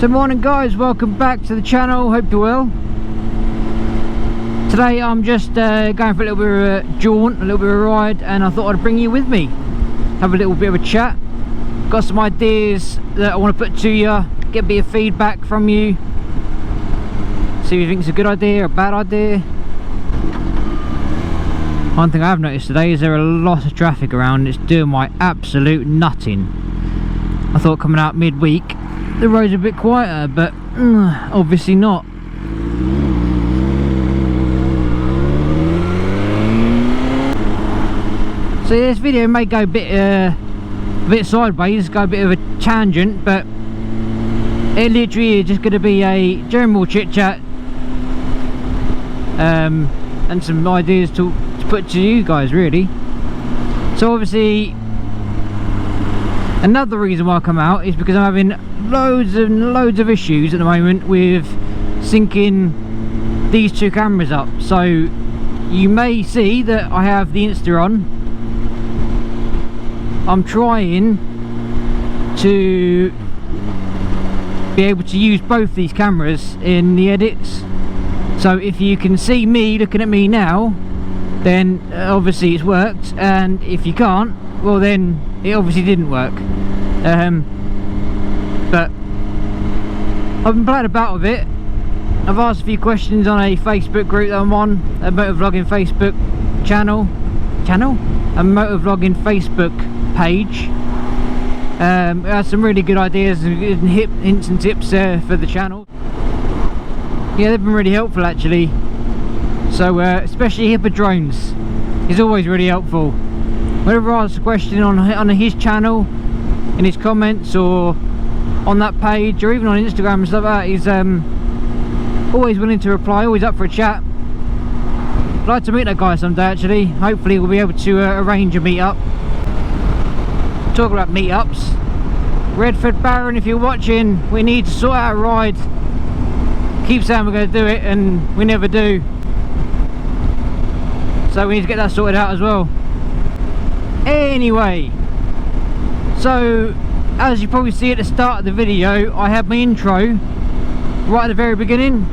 So morning guys, welcome back to the channel, hope you're well. Today I'm just going for a little bit of a jaunt, a little bit of a ride, and I thought I'd bring you with me. Have a little bit of a chat. Got some ideas that I want to put to you, get a bit of feedback from you. See if you think it's a good idea or a bad idea. One thing I have noticed today is there are a lot of traffic around. It's doing my absolute nutting. I thought coming out midweek the roads are a bit quieter, but obviously not. So this video may go a bit sideways, go a bit of a tangent, but it literally is just going to be a general chit chat and some ideas to put to you guys, really. So obviously another reason why I come out is because I'm having loads and loads of issues at the moment with syncing these two cameras up. So you may see that I have the Insta on. I'm trying to be able to use both these cameras in the edits. So if you can see me looking at me now, then obviously it's worked, and if you can't, well then it obviously didn't work. But I've been playing about with it. I've asked a few questions on a Facebook group that I'm on, a motovlogging Facebook channel, a motovlogging Facebook page. It has some really good ideas and hints and tips for the channel. Yeah, they've been really helpful actually. So especially hippodrones is always really helpful. Whenever I ask a question on his channel, in his comments or on that page, or even on Instagram and stuff like that, he's always willing to reply, always up for a chat. I'd like to meet that guy someday actually. Hopefully we'll be able to arrange a meet-up. Talk about meetups, Redford Baron, if you're watching, we need to sort out a ride. Keep saying we're going to do it and we never do. So we need to get that sorted out as well. Anyway, so as you probably see at the start of the video, I had my intro right at the very beginning.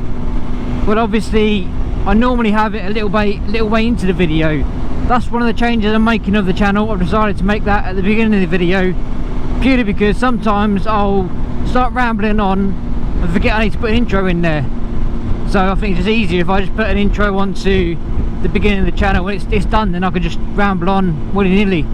Well, obviously I normally have it a little way into the video. That's one of the changes I'm making of the channel. I've decided to make that at the beginning of the video, purely because sometimes I'll start rambling on and forget I need to put an intro in there. So I think it's just easier if I just put an intro onto the beginning of the channel. When it's done, then I can just ramble on willy-nilly.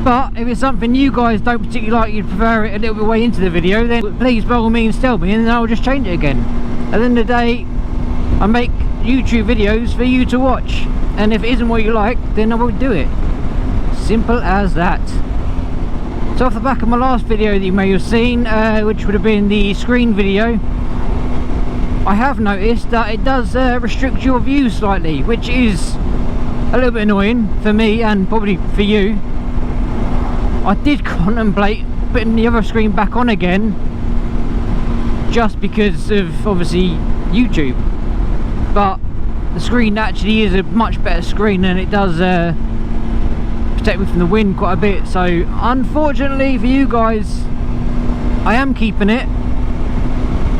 But if it's something you guys don't particularly like, you'd prefer it a little bit way into the video, then please by all means tell me and then I'll just change it again. At the end of the day, I make YouTube videos for you to watch, and if it isn't what you like, then I won't do it. Simple as that. So off the back of my last video that you may have seen, which would have been the screen video, I have noticed that it does restrict your view slightly, which is a little bit annoying for me and probably for you. I did contemplate putting the other screen back on again, just because of obviously YouTube, but the screen actually is a much better screen and it does protect me from the wind quite a bit. So unfortunately for you guys, I am keeping it.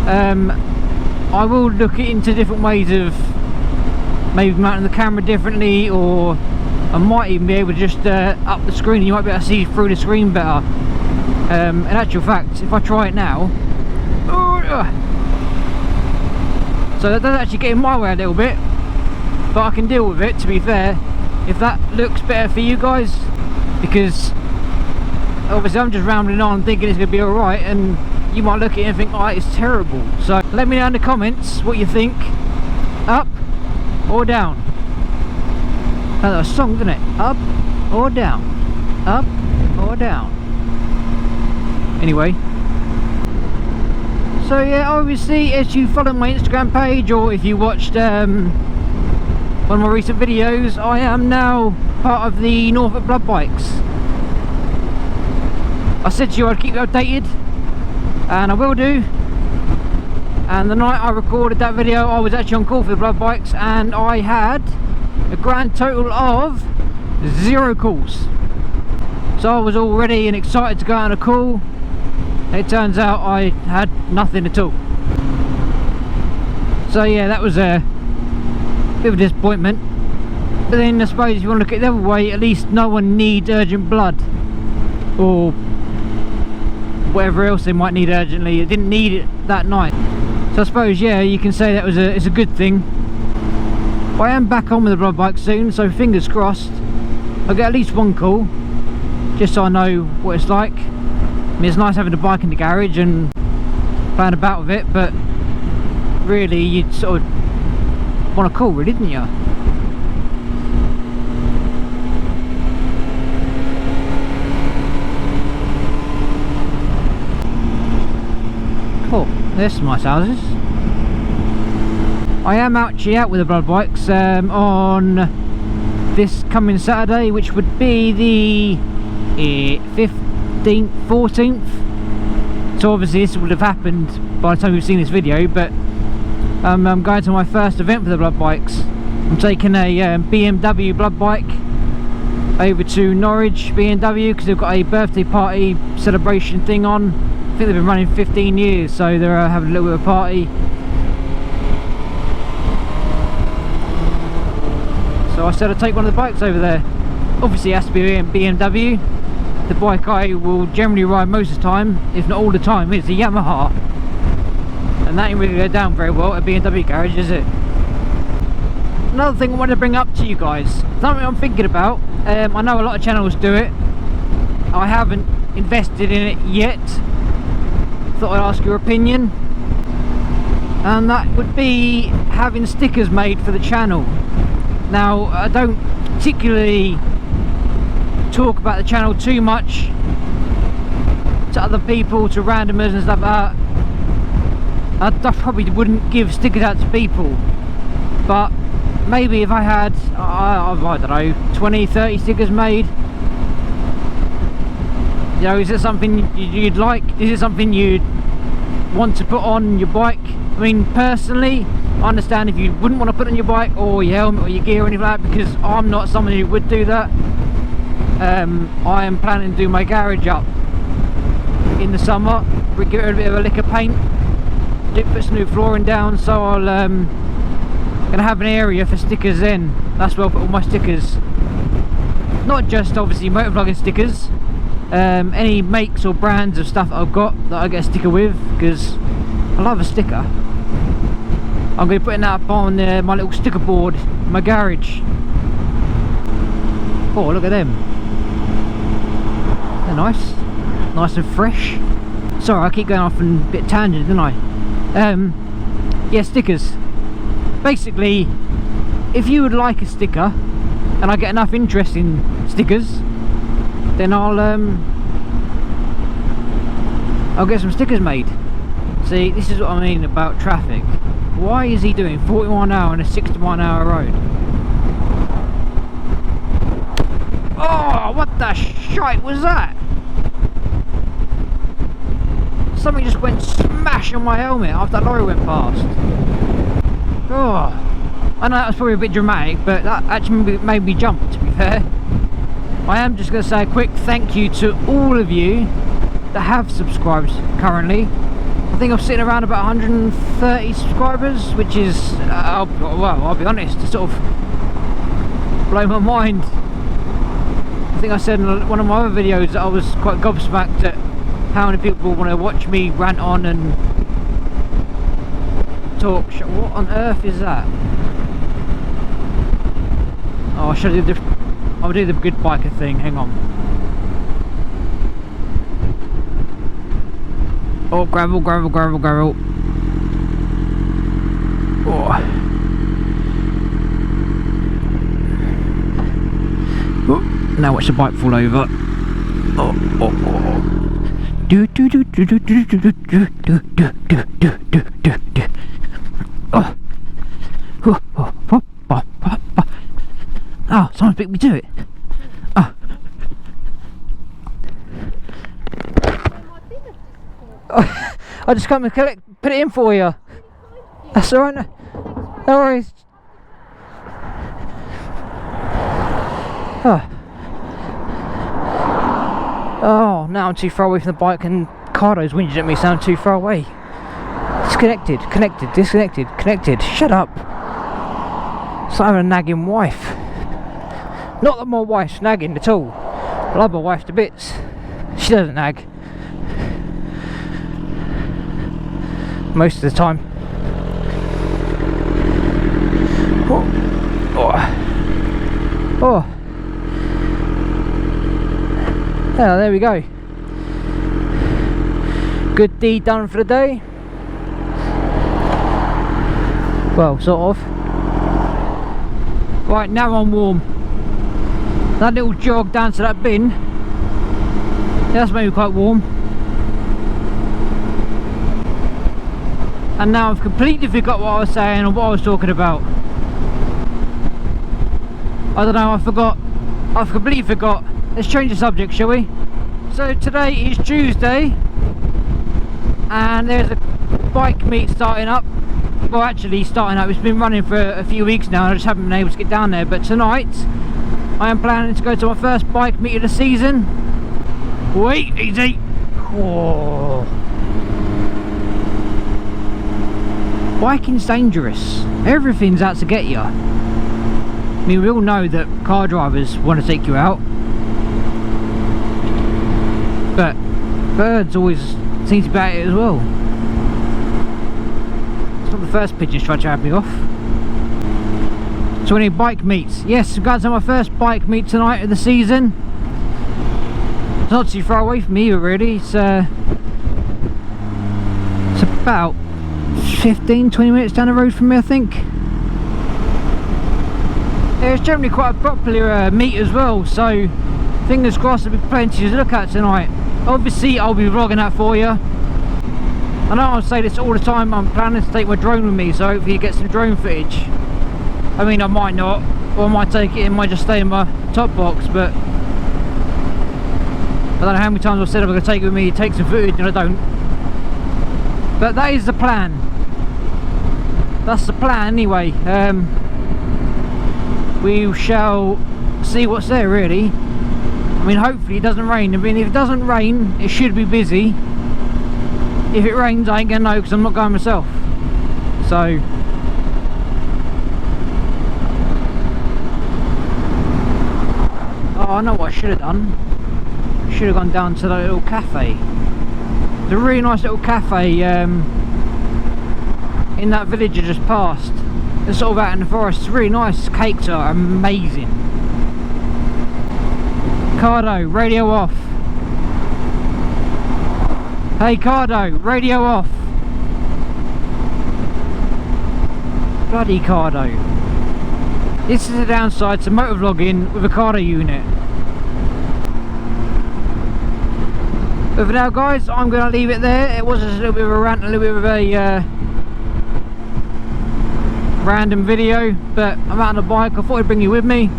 I will look into different ways of maybe mounting the camera differently, or I might even be able to just up the screen and you might be able to see through the screen better. In actual fact, if I try it now, so that does actually get in my way a little bit, but I can deal with it, to be fair, if that looks better for you guys, because obviously I'm just rambling on thinking it's going to be alright, and you might look at it and think, oh, it's terrible. So let me know in the comments what you think, up or down. That's a song, isn't it? Up or down, up or down. Anyway, so yeah, obviously as you follow my Instagram page, or if you watched one of my recent videos, I am now part of the Norfolk Motorbikes. I said to you I'd keep you updated, and I will do. And the night I recorded that video, I was actually on call for the Motorbikes, and I had a grand total of 0 calls. So I was all ready and excited to go on a call, It turns out I had nothing at all. So yeah, that was a bit of a disappointment. But then I suppose if you want to look at it the other way, at least no one needs urgent blood or whatever else they might need urgently. It didn't need it that night. So I suppose, yeah, you can say that was it's a good thing. But I am back on with the blood bike soon, so fingers crossed I'll get at least one call, just so I know what it's like. I mean, it's nice having the bike in the garage and playing about with it, but really you'd sort of want a call, really, didn't you? Oh, there's some nice houses. I am actually out with the blood bikes on this coming Saturday, which would be the 15th, 14th. So obviously this would have happened by the time you've seen this video, but I'm going to my first event for the blood bikes. I'm taking a BMW blood bike over to Norwich BMW because they've got a birthday party celebration thing on. I think they've been running 15 years, so they're having a little bit of a party. So I said I'd take one of the bikes over there. Obviously it has to be a BMW. The bike I will generally ride most of the time, if not all the time, is a Yamaha. And that ain't really go down very well at a BMW garage, is it? Another thing I wanted to bring up to you guys, something I'm thinking about. I know a lot of channels do it. I haven't invested in it yet. Thought I'd ask your opinion. And that would be having stickers made for the channel. Now, I don't particularly talk about the channel too much to other people, to randomers and stuff like that. I probably wouldn't give stickers out to people, but maybe if I had, I don't know, 20, 30 stickers made, you know, is it something you'd like? Is it something you'd want to put on your bike? I mean, personally, I understand if you wouldn't want to put on your bike or your helmet or your gear or anything like that, because I'm not someone who would do that. I am planning to do my garage up in the summer, give it a bit of a lick of paint, put some new flooring down, so I'll gonna have an area for stickers then. That's where I'll put all my stickers. Not just obviously motovlogging stickers, any makes or brands of stuff that I've got that I get a sticker with, because I love a sticker. I'm going to be putting that up on my little sticker board in my garage. Oh, look at them. They're nice. Nice and fresh. Sorry, I keep going off on a bit tangent, don't I? Yeah, stickers. Basically, if you would like a sticker, and I get enough interest in stickers, then I'll get some stickers made. See, this is what I mean about traffic. Why is he doing 41 an hour on a 60-mile-an-hour road? Oh, what the shite was that? Something just went smash on my helmet after that lorry went past. Oh, I know that was probably a bit dramatic, but that actually made me jump, to be fair. I am just going to say a quick thank you to all of you that have subscribed currently. I think I'm sitting around about 130 subscribers, which is, well, I'll be honest, to sort of blow my mind. I think I said in one of my other videos that I was quite gobsmacked at how many people want to watch me rant on and talk shit. What on earth is that? Oh, I should do I'll do the good biker thing, hang on. Oh, gravel, gravel, gravel, gravel. Oh. Oh. Now watch the bike fall over. Oh, oh, oh. Do do do do do do do do do do do do do do do. Oh. Oh, oh, oh, oh, oh, oh. Oh, someone's beat me to it. Oh. Oh, I just come and put it in for you. That's alright. No worries. Oh. Oh, now I'm too far away from the bike and Cardo's whinging at me, sound too far away. Disconnected, connected, disconnected, connected. Shut up. It's like having a nagging wife. Not that my wife's nagging at all. I love my wife to bits. She doesn't nag. Most of the time. Oh. Oh. Oh. Yeah, there we go. Good deed done for the day. Well, sort of. Right, now I'm warm. That little jog down to that bin, that's made me quite warm. And now I've completely forgot what I was saying and what I was talking about. I don't know, I've completely forgot. Let's change the subject, shall we? So today is Tuesday and there's a bike meet starting up. Well, actually starting up, it's been running for a few weeks now and I just haven't been able to get down there. But tonight I am planning to go to my first bike meet of the season. Wait, easy. Oh. Biking's dangerous. Everything's out to get you. I mean, we all know that car drivers want to take you out, but birds always seem to be at it as well. It's not the first pigeons tried to have me off. So any bike meets? Yes, I'm going to my first bike meet tonight of the season. It's not too far away from me either, really. It's about 15-20 minutes down the road from me, I think. Yeah, it's generally quite a popular meet as well, so fingers crossed there'll be plenty to look at tonight. Obviously I'll be vlogging that for you. I know I say this all the time, I'm planning to take my drone with me, so hopefully you get some drone footage. I mean, I might not, or I might take it, it might just stay in my top box, but I don't know how many times I've said I'm going to take it with me, take some footage, and I don't. But that is the plan. That's the plan anyway. We shall see what's there, really. I mean, hopefully it doesn't rain. I mean, if it doesn't rain, it should be busy. If it rains, I ain't gonna know because I'm not going myself. So oh, I know what I should have done. I should have gone down to that little cafe. It's a really nice little cafe in that village I just passed. It's sort of out in the forest. It's really nice. Cakes are amazing. Cardo, radio off. Hey Cardo, radio off. Bloody Cardo. This is the downside to motovlogging with a Cardo unit. But for now guys, I'm going to leave it there. It was just a little bit of a rant, a little bit of a random video, but I'm out on the bike. I thought I'd bring you with me.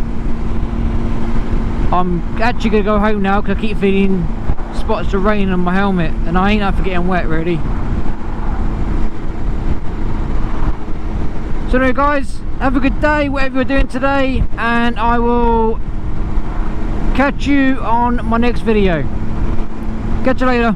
I'm actually going to go home now because I keep feeling spots of rain on my helmet and I ain't up for getting wet really. So anyway guys, have a good day whatever you're doing today, and I will catch you on my next video. Catch you later.